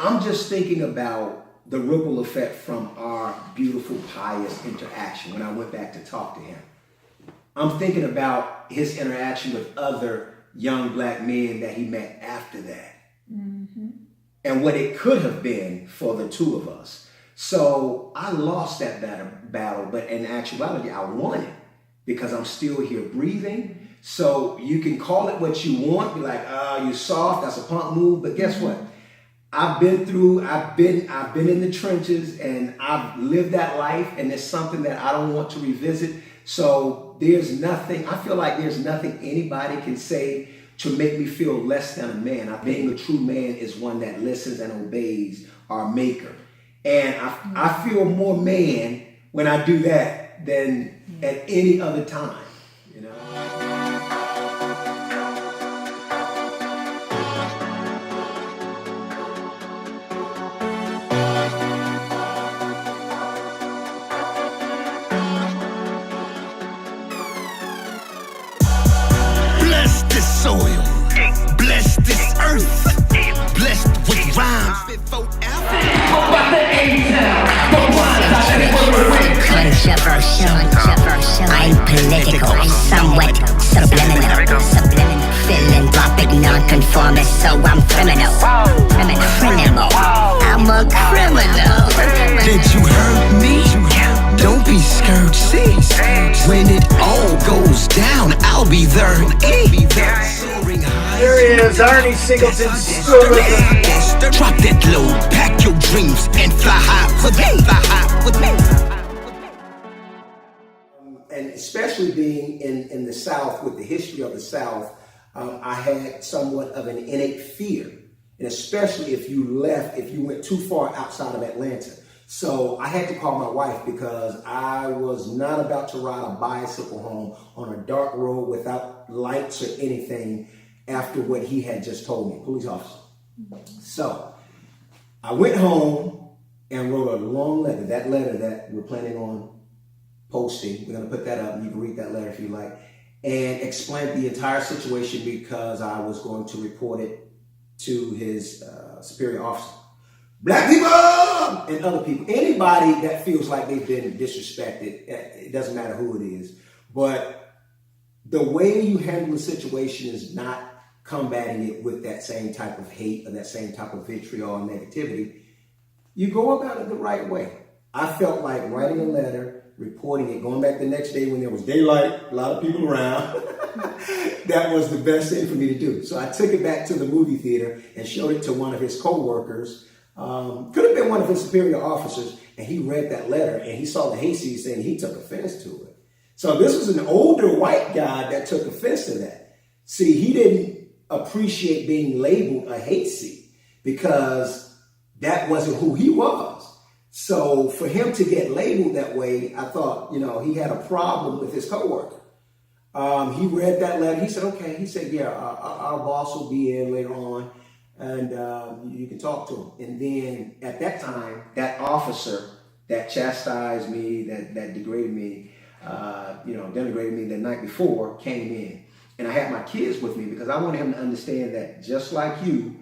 I'm just thinking about the ripple effect from our beautiful, pious interaction when I went back to talk to him. I'm thinking about his interaction with other young black men that he met after that. Mm-hmm. And what it could have been for the two of us. So I lost that battle, but in actuality, I won it because I'm still here breathing. So you can call it what you want, be like, oh, you're soft, that's a punk move, but guess what? I've been in the trenches and I've lived that life, and it's something that I don't want to revisit. So I feel like there's nothing anybody can say to make me feel less than a man. Being a true man is one that listens and obeys our maker. And I feel more man when I do that than at any other time, you know? Bless this soil, bless this earth, blessed with rhymes fit forever. Controversial, I'm political, somewhat subliminal, philanthropic, non-conformist, so I'm criminal. I'm a criminal. Did you hurt me? Don't be scared, see. When it all goes down, I'll be there. There he is, IronE Singleton. Drop that load, pack your dreams, and fly high with me. And especially being in the South, with the history of the South, I had somewhat of an innate fear. And especially if you went too far outside of Atlanta. So I had to call my wife because I was not about to ride a bicycle home on a dark road without lights or anything after what he had just told me, police officer. So I went home and wrote a long letter, that letter that we're planning on posting. We're going to put that up and you can read that letter if you like, and explain the entire situation because I was going to report it to his superior officer. Black people and other people, anybody that feels like they've been disrespected, it doesn't matter who it is, but the way you handle the situation is not combating it with that same type of hate or that same type of vitriol and negativity. You go about it the right way. I felt like writing a letter, reporting it, going back the next day when there was daylight, a lot of people around, that was the best thing for me to do. So I took it back to the movie theater and showed it to one of his co-workers. Could have been one of his superior officers, and he read that letter and he saw the hate seed and he took offense to it. So this was an older white guy that took offense to that. See, he didn't appreciate being labeled a hate seed because that wasn't who he was. So for him to get labeled that way, I thought, he had a problem with his coworker. He read that letter. He said, okay. He said, yeah, our boss will be in later on. And you can talk to him. And then at that time, that officer that chastised me, that degraded me, denigrated me the night before came in. And I had my kids with me because I wanted him to understand that just like you,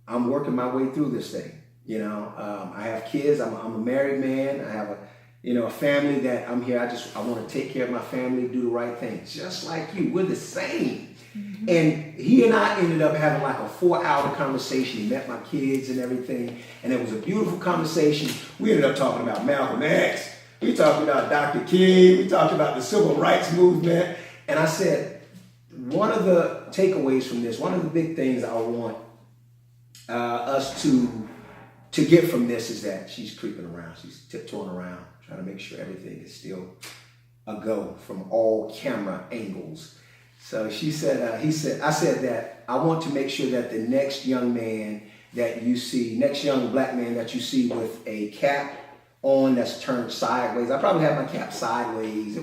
I'm working my way through this thing. I have kids. I'm a married man. I have a family that I'm here. I want to take care of my family, do the right thing. Just like you, we're the same. Mm-hmm. And he and I ended up having like a 4-hour conversation. He met my kids and everything. And it was a beautiful conversation. We ended up talking about Malcolm X. We talked about Dr. King. We talked about the civil rights movement. And I said, one of the takeaways from this, one of the big things I want us to get from this is that she's creeping around. She's tiptoeing around, trying to make sure everything is still a go from all camera angles. So I said that I want to make sure that the next young man that you see, next young black man that you see with a cap on that's turned sideways. I probably had my cap sideways.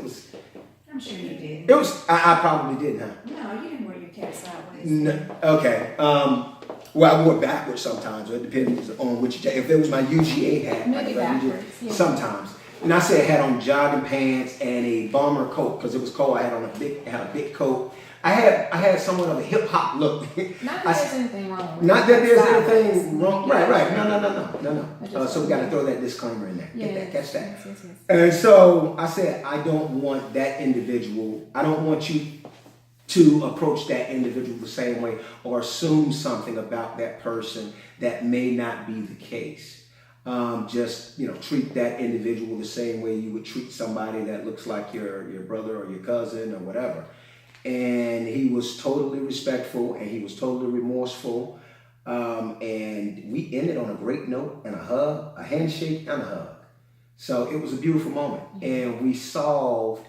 I'm sure you did. I probably did, huh? No, you didn't wear your cap sideways. No, okay. Well, I wore it backwards sometimes. It depends on which day. If it was my UGA hat, maybe backwards. Yeah. Sometimes. And I said I had on jogging pants and a bomber coat because it was cold. I had on a big coat. I had somewhat of a hip hop look. Not that there's anything wrong with it. Not that there's Sideways. anything wrong. Right. No. So we got to throw that disclaimer in there. Yeah. Get that, catch that. Yes. And so I said, I don't want that individual. I don't want you to approach that individual the same way or assume something about that person that may not be the case. Just treat that individual the same way you would treat somebody that looks like your brother or your cousin or whatever. And he was totally respectful and he was totally remorseful. And we ended on a great note and a hug, a handshake and a hug. So it was a beautiful moment. And we solved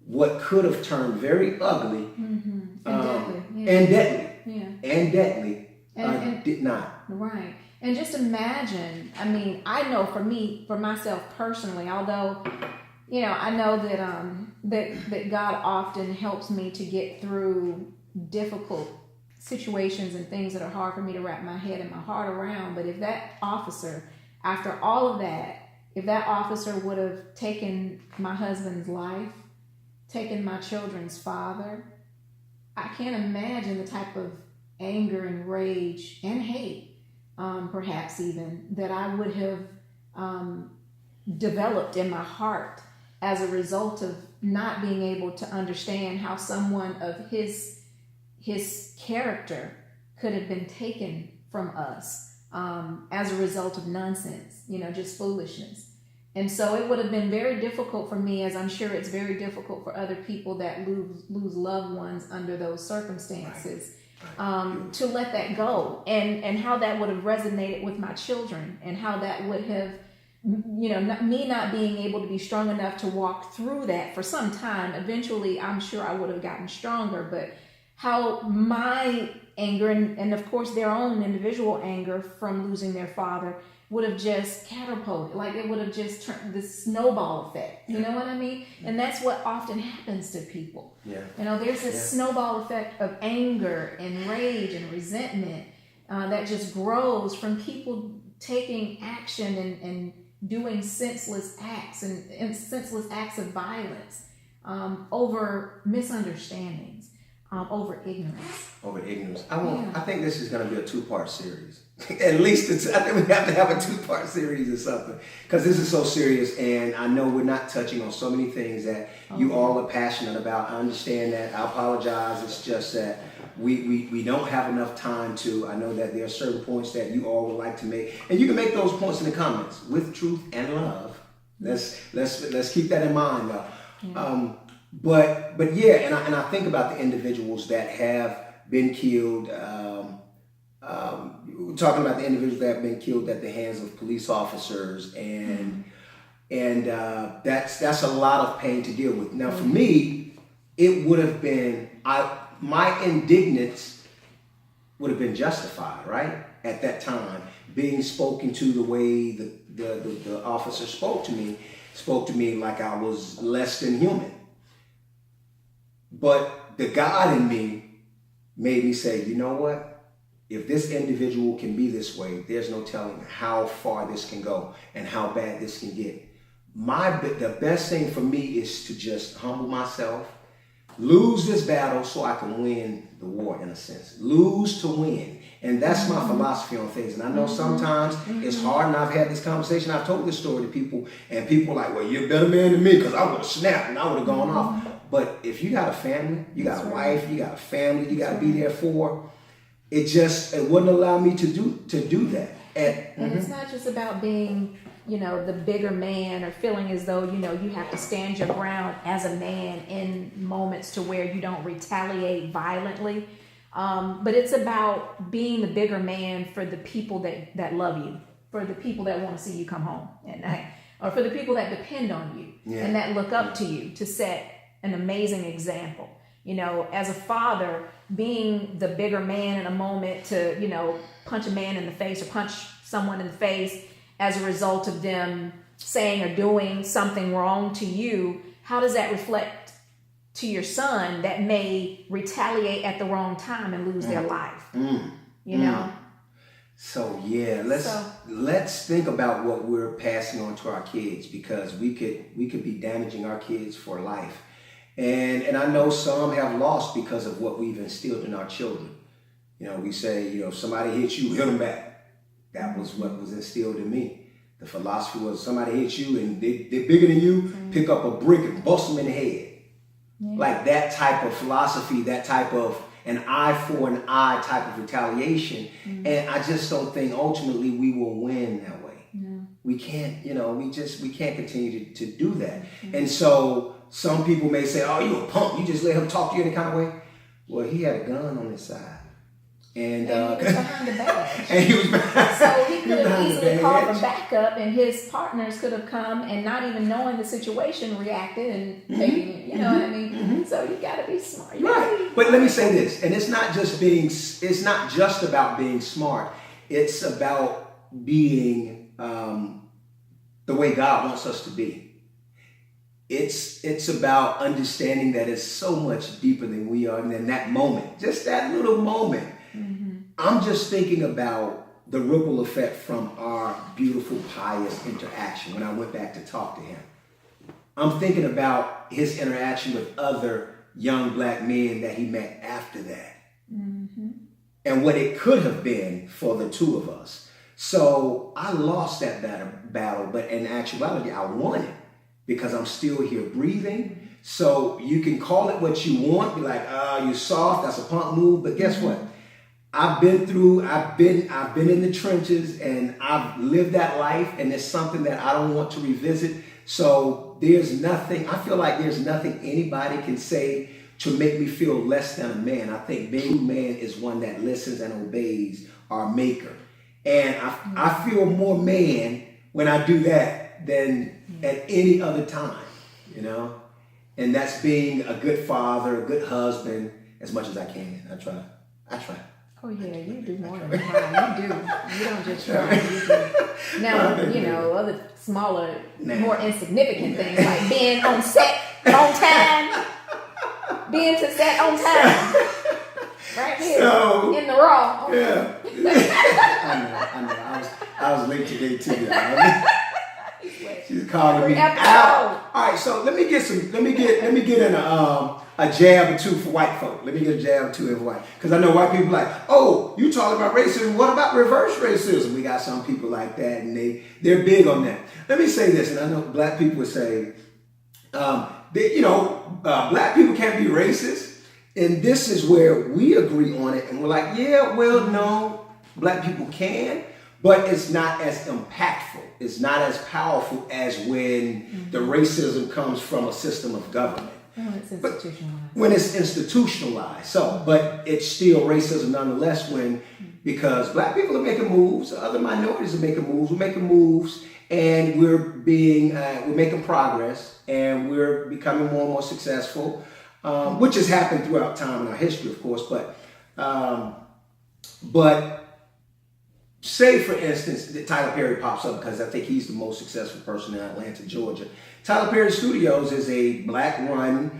what could have turned very ugly and deadly. And did not. Right. And just imagine, I mean, I know for myself personally, although, I know that God often helps me to get through difficult situations and things that are hard for me to wrap my head and my heart around. But if that officer, after all of that, if that officer would have taken my husband's life, taken my children's father, I can't imagine the type of anger and rage and hate, perhaps even, that I would have developed in my heart as a result of not being able to understand how someone of his character could have been taken from us as a result of nonsense, just foolishness. And so it would have been very difficult for me, as I'm sure it's very difficult for other people that lose loved ones under those circumstances, to let that go, and how that would have resonated with my children, and how that would have, me not being able to be strong enough to walk through that for some time. Eventually, I'm sure I would have gotten stronger, but how my anger and of course their own individual anger from losing their father would have just catapulted, like it would have just turned this snowball effect. You know what I mean? And that's what often happens to people. Yeah. There's this snowball effect of anger and rage and resentment that just grows from people taking action and doing senseless acts and senseless acts of violence over misunderstandings, over ignorance. I think this is going to be a 2-part series. At least I think we have to have a 2-part series or something, because this is so serious, and I know we're not touching on so many things that you all are passionate about. I understand that. I apologize. It's just that we don't have enough time to. I know that there are certain points that you all would like to make, and you can make those points in the comments with truth and love. Let's keep that in mind, though. Yeah. But yeah, and I think about the individuals that have been killed. We're talking about the individuals that have been killed at the hands of police officers, and that's a lot of pain to deal with. Now, for me, it would have been my indignance would have been justified, right? At that time, being spoken to the way the officer spoke to me like I was less than human. But the God in me made me say, you know what? If this individual can be this way, there's no telling how far this can go and how bad this can get. The best thing for me is to just humble myself, lose this battle so I can win the war, in a sense. Lose to win. And that's my philosophy on things. And I know sometimes it's hard, and I've had this conversation. I've told this story to people, and people are like, well, you're a better man than me, because I would have snapped and I would have gone off. But if you got a family, you got a wife, you got a family, you got to be there for. It wouldn't allow me to do that. And it's not just about being, the bigger man, or feeling as though, you have to stand your ground as a man in moments to where you don't retaliate violently. But it's about being the bigger man for the people that love you, for the people that want to see you come home at night, or for the people that depend on you and that look up to you to set an amazing example. As a father, being the bigger man in a moment to, punch a man in the face or punch someone in the face as a result of them saying or doing something wrong to you, how does that reflect to your son that may retaliate at the wrong time and lose their life? You know? So yeah, let's think about what we're passing on to our kids, because we could be damaging our kids for life. And I know some have lost because of what we've instilled in our children. You know, we say, you know, if somebody hits you, hit them back. That was what was instilled in me. The philosophy was somebody hits you and they're bigger than you, pick up a brick and bust them in the head. Yeah. Like that type of philosophy, that type of an eye for an eye type of retaliation. Mm-hmm. And I just don't think ultimately we will win that way. No. We can't, you know, we can't continue to do that. Mm-hmm. And so some people may say, oh, you a punk. You just let him talk to you any kind of way. Well, he had a gun on his side. And he was behind the badge. And he was behind, so he could have easily called for backup, and his partners could have come and not even knowing the situation reacted and taking it. You know what I mean? Mm-hmm. So you got to be smart. Right. But let me say this, and it's not just about being smart. It's about being the way God wants us to be. It's about understanding that it's so much deeper than we are, and in that moment, just that little moment. Mm-hmm. I'm just thinking about the ripple effect from our beautiful, pious interaction when I went back to talk to him. I'm thinking about his interaction with other young black men that he met after that. Mm-hmm. And what it could have been for the two of us. So I lost that battle, but in actuality, I won it because I'm still here breathing. So you can call it what you want, be like, you're soft, that's a punk move, but guess what? I've been in the trenches and I've lived that life, and it's something that I don't want to revisit. So I feel like there's nothing anybody can say to make me feel less than a man. I think being a man is one that listens and obeys our maker. And I feel more man when I do that than at any other time, you know? And that's being a good father, a good husband, as much as I can. I try. Oh yeah, you do more than try. You do. You don't just try. You do. Now, you know, other smaller, more insignificant things like being on set on time, being to set on time, right here in the raw. Yeah. I know. I was late today too. She's calling me out. All right, so let me get in a jab or two for white folk. Let me get a jab or two for white. Because I know white people like, oh, you talking about racism. What about reverse racism? We got some people like that, and they're big on that. Let me say this, and I know black people would say, black people can't be racist. And this is where we agree on it. And we're like, yeah, well, no, black people can. But it's not as impactful. It's not as powerful as when the racism comes from a system of government. Oh, it's institutionalized. When it's institutionalized. So, but it's still racism nonetheless because black people are making moves, other minorities are making moves, we're making moves, and we're making progress, and we're becoming more and more successful, which has happened throughout time in our history, of course, but say, for instance, that Tyler Perry pops up because I think he's the most successful person in Atlanta, Georgia. Tyler Perry Studios is a black-run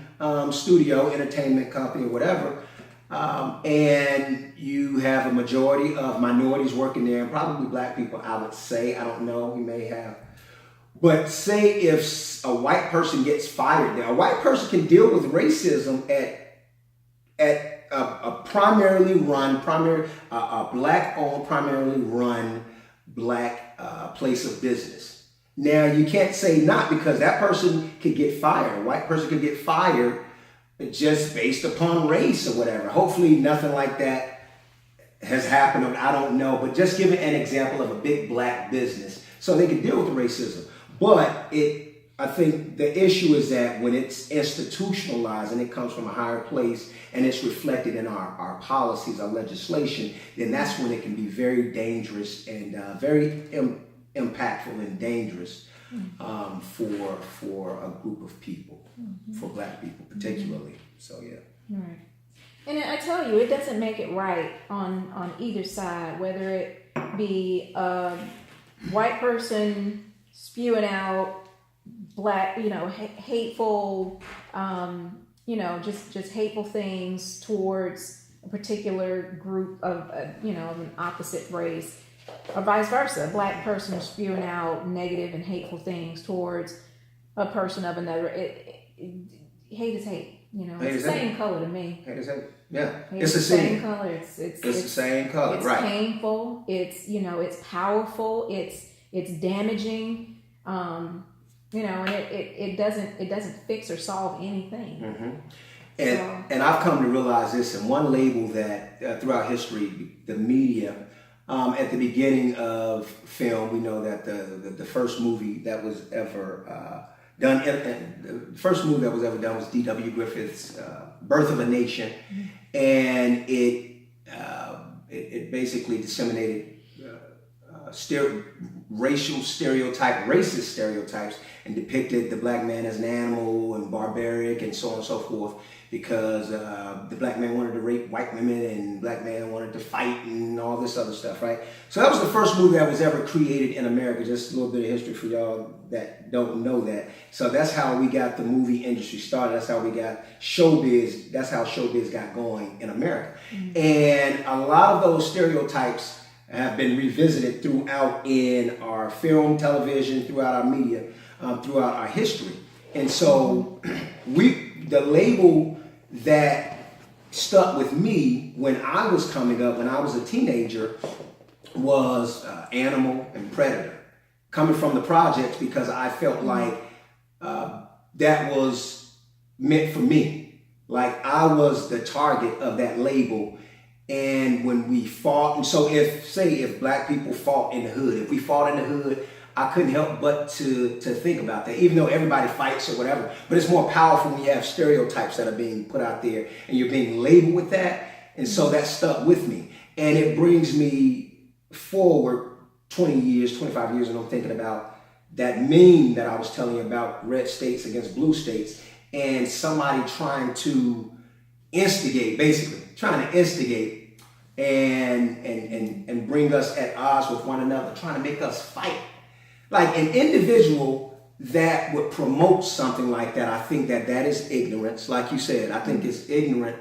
studio, entertainment company, or whatever. And you have a majority of minorities working there, and probably black people, I would say. I don't know. We may have. But say if a white person gets fired there, a white person can deal with racism at a black-owned, primarily run black place of business. Now, you can't say not because that person could get fired. A white person could get fired just based upon race or whatever. Hopefully nothing like that has happened. I don't know. But just giving an example of a big black business so they can deal with the racism. But I think the issue is that when it's institutionalized and it comes from a higher place and it's reflected in our policies, our legislation, then that's when it can be very dangerous and very impactful and dangerous for a group of people, for black people particularly. So yeah. Right. And I tell you, it doesn't make it right on either side, whether it be a white person spewing out black, hateful, just hateful things towards a particular group of an opposite race, or vice versa. A black person spewing out negative and hateful things towards a person of another. hate is hate. You know, Hate it's is the hate. same color to me. Hate is hate. Yeah, Hate it's is the the same same color. It's the same color, it's right? painful. It's, you know, it's powerful. It's damaging. You know, and it doesn't fix or solve anything. And I've come to realize this, and one label that throughout history, the media, at the beginning of film, we know that the first movie that was ever done, the first movie that was ever done was D.W. Griffith's Birth of a Nation, and it basically disseminated racist stereotypes, and depicted the black man as an animal and barbaric and so on and so forth, because the black man wanted to rape white women and black man wanted to fight and all this other stuff, right? So that was the first movie that was ever created in America. Just a little bit of history for y'all that don't know that. So that's how we got the movie industry started. That's how we got showbiz. That's how showbiz got going in America. And a lot of those stereotypes have been revisited throughout in our film, television, throughout our media, throughout our history. And so the label that stuck with me when I was coming up, when I was a teenager, was animal and predator. Coming from the projects, because I felt like that was meant for me. Like I was the target of that label. And when we fought, and so if black people fought in the hood, if we fought in the hood, I couldn't help but to think about that, even though everybody fights or whatever. But it's more powerful when you have stereotypes that are being put out there and you're being labeled with that. And so that stuck with me. And it brings me forward 20 years, 25 years, and I'm thinking about that meme that I was telling you about, red states against blue states, and somebody trying to instigate, basically trying to instigate and bring us at odds with one another, trying to make us fight. Like an individual that would promote something like that, I think that is ignorance. Like you said, I think it's ignorant.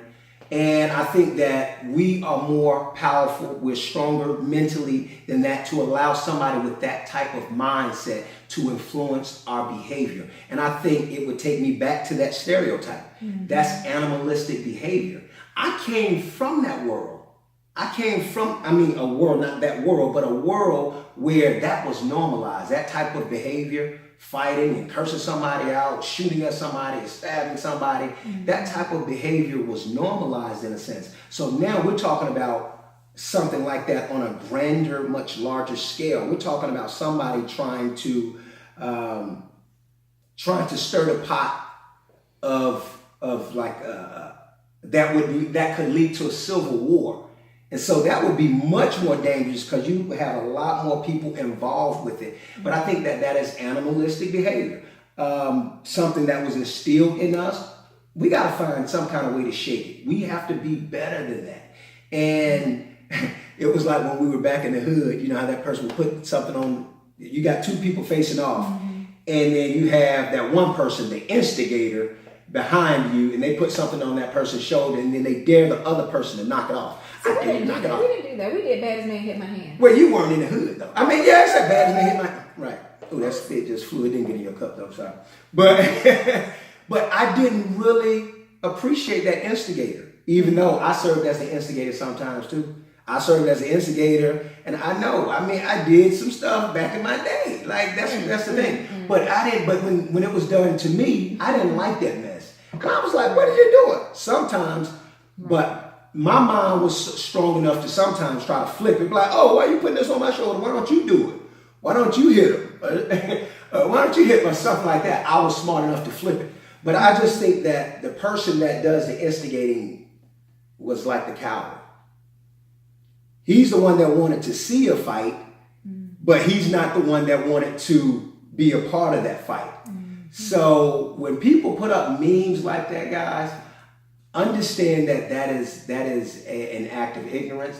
And I think that we are more powerful, we're stronger mentally than that, to allow somebody with that type of mindset to influence our behavior. And I think it would take me back to that stereotype. That's animalistic behavior. I came from that world. I came from, a world, not that world, but a world where that was normalized. That type of behavior, fighting and cursing somebody out, shooting at somebody, stabbing somebody, that type of behavior was normalized in a sense. So now we're talking about something like that on a grander, much larger scale. We're talking about somebody trying to stir the pot of like that could lead to a civil war. And so that would be much more dangerous because you have a lot more people involved with it. But I think that is animalistic behavior. Something that was instilled in us. We got to find some kind of way to shake it. We have to be better than that. And it was like when we were back in the hood, you know how that person would put something on, you got two people facing off. And then you have that one person, the instigator, behind you, and they put something on that person's shoulder, and then they dare the other person to knock it off. So we didn't do that. We didn't do that. We did Bad as Man Hit My Hand. Well, you weren't in the hood, though. I mean, yeah, it's that Bad as Man Hit My... Right. Oh, that spit just flew. It didn't get in your cup, though. Sorry. But I didn't really appreciate that instigator, even though I served as the instigator sometimes, too. I served as the instigator, and I know, I did some stuff back in my day. Like, that's the thing. But I didn't... But when it was done to me, I didn't like that mess. And I was like, what are you doing? Sometimes, but... My mind was strong enough to sometimes try to flip it. Like, oh, why are you putting this on my shoulder? Why don't you do it? Why don't you hit him? Why don't you hit my stuff like that? I was smart enough to flip it. But I just think that the person that does the instigating was like the coward. He's the one that wanted to see a fight, but he's not the one that wanted to be a part of that fight. So when people put up memes like that, guys, understand that is an act of ignorance.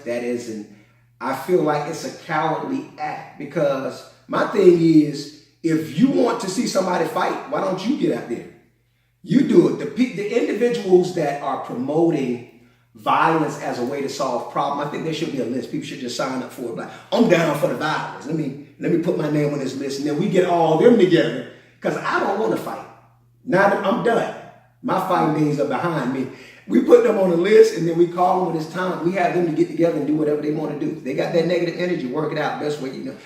I feel like it's a cowardly act, because my thing is, if you want to see somebody fight, why don't you get out there? You do it. The individuals that are promoting violence as a way to solve problems, I think there should be a list. People should just sign up for it. Like, I'm down for the violence. Let me put my name on this list, and then we get all them together, because I don't want to fight. Now I'm done. My fighting days are behind me. We put them on the list, and then we call them when it's time. We have them to get together and do whatever they want to do. They got that negative energy, work it out best way you know.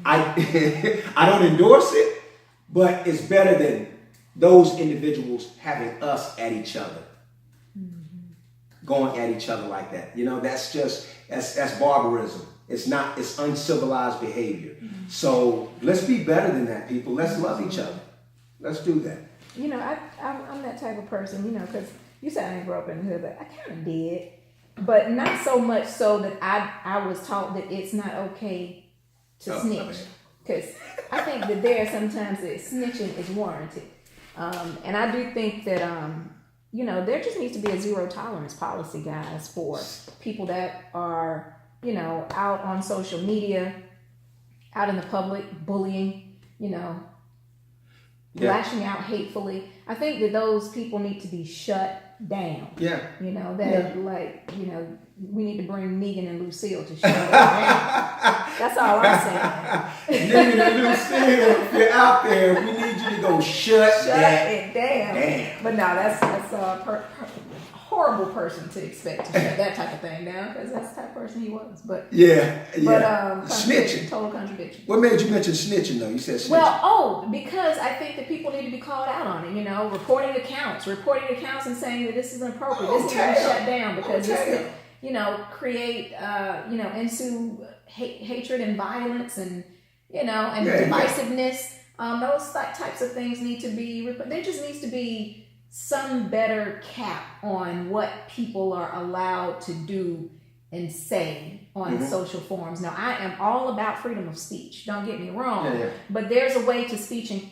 I don't endorse it, but it's better than those individuals having us at each other, going at each other like that. You know, that's barbarism. It's uncivilized behavior. So let's be better than that, people. Let's love each other. Let's do that. You know, I'm that type of person, you know, because you said I didn't grow up in the hood, but I kind of did. But not so much so that I was taught that it's not okay to snitch. Because I think that there sometimes that snitching is warranted. And I do think that, you know, there just needs to be a zero tolerance policy, guys, for people that are, you know, out on social media, out in the public, bullying, you know, lashing out hatefully. I think that those people need to be shut down. Yeah. You know, that like, you know, we need to bring Megan and Lucille to shut it down. That's all I'm saying. Megan and Lucille, if you're out there, we need you to go shut it down. But no, that's a horrible person to expect to shut that type of thing down, because that's the type of person he was. But snitching. Total contradiction. What made you mention snitching though? You said snitching. Well, because I think that people need to be called out on it. You know, reporting accounts and saying that this is inappropriate. This needs to be shut down because this could, you know, create, you know, ensue hatred and violence and, you know, and divisiveness. Those types of things need to be. There just needs to be some better cap on what people are allowed to do and say on social forums. Now, I am all about freedom of speech. Don't get me wrong, but there's a way to speak and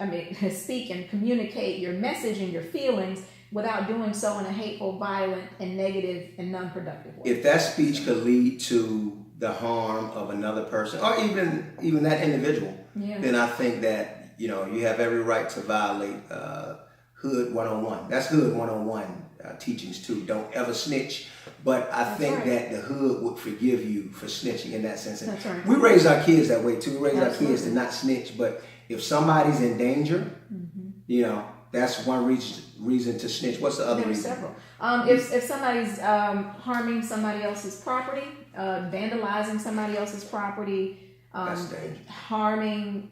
communicate your message and your feelings without doing so in a hateful, violent, and negative and non-productive way. If that speech could lead to the harm of another person or even that individual, then I think that, you know, you have every right to violate Hood 101. That's Hood 101 teachings too. Don't ever snitch. But I think that the hood would forgive you for snitching in that sense. And we raise our kids that way too. We raise our kids to not snitch. But if somebody's in danger, you know, that's one reason to snitch. What's the other reason? Several. If somebody's harming somebody else's property, vandalizing somebody else's property, harming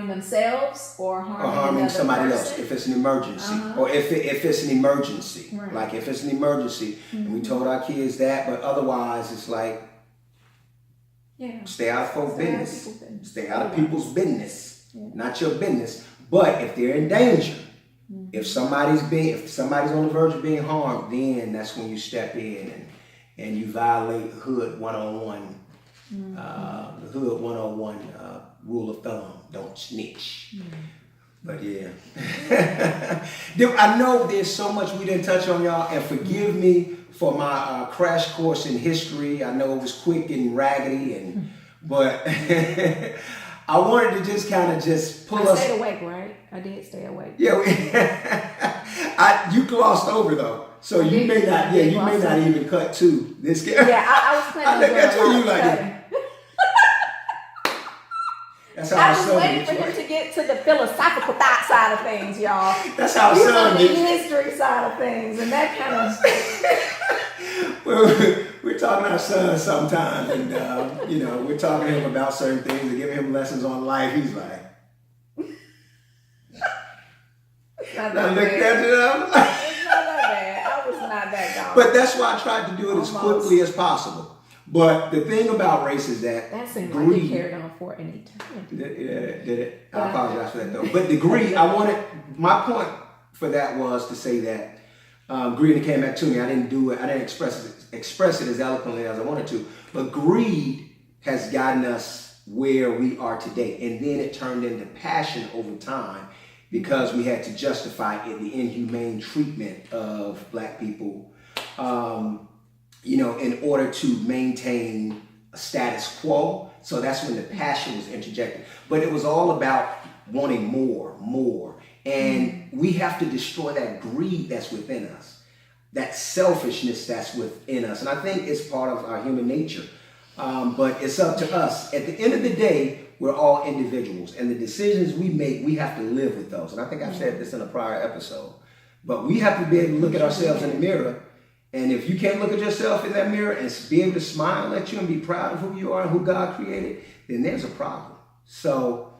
themselves or harming somebody else if it's an emergency or if it's an emergency, like if it's an emergency and we told our kids that, but otherwise it's like stay out of folks' business, stay out of people's business, not your business. But if they're in danger, if somebody's on the verge of being harmed, then that's when you step in and you violate Hood 101. The Hood 101 rule of thumb: don't snitch. But I know there's so much we didn't touch on, y'all, and forgive me for my crash course in history. I know it was quick and raggedy, but I wanted to just kind of pull us. I stayed awake, right? I did stay awake. Yeah, you glossed over though. So you may not even cut to this guy. Yeah, I was planning on doing you like it. That's how I was waiting for him to get to the philosophical thought side of things, y'all. That's how He's son on the gets. history side of things, and that kind of. Well, we're talking to our son sometimes, and you know, we're talking to him about certain things and giving him lessons on life. He's like, It's not that bad. I was not that gone. But that's why I tried to do it as quickly as possible. But the thing about race is that seemed like it carried on for an eternity. Did it? I apologize for that though. But the greed, my point for that was to say that greed came back to me. I didn't do it. I didn't express it as eloquently as I wanted to. But greed has gotten us where we are today, and then it turned into passion over time because we had to justify it, the inhumane treatment of black people. You know, in order to maintain a status quo. So that's when the passion was interjected. But it was all about wanting more. And we have to destroy that greed that's within us, that selfishness that's within us. And I think it's part of our human nature. But it's up to us. At the end of the day, we're all individuals. And the decisions we make, we have to live with those. And I think I've said this in a prior episode. But we have to be able to look at ourselves in the mirror. And if you can't look at yourself in that mirror and be able to smile at you and be proud of who you are and who God created, then there's a problem. So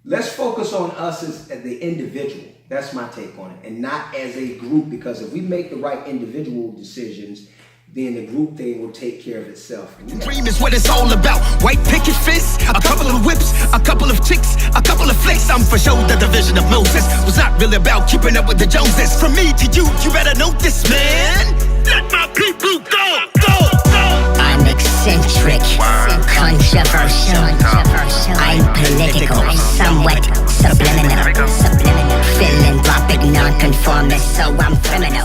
let's focus on us as the individual. That's my take on it. And not as a group, because if we make the right individual decisions, then the group thing will take care of itself. Dream is what it's all about. White picket fence, a couple of whips, a couple of chicks, a couple of flicks. I'm for sure that the vision of Moses was not really about keeping up with the Joneses. From me to you, you better know this, man. Let my people go, go, go. I'm eccentric, controversial. I'm political, somewhat subliminal. Philanthropic, nonconformist, so I'm criminal.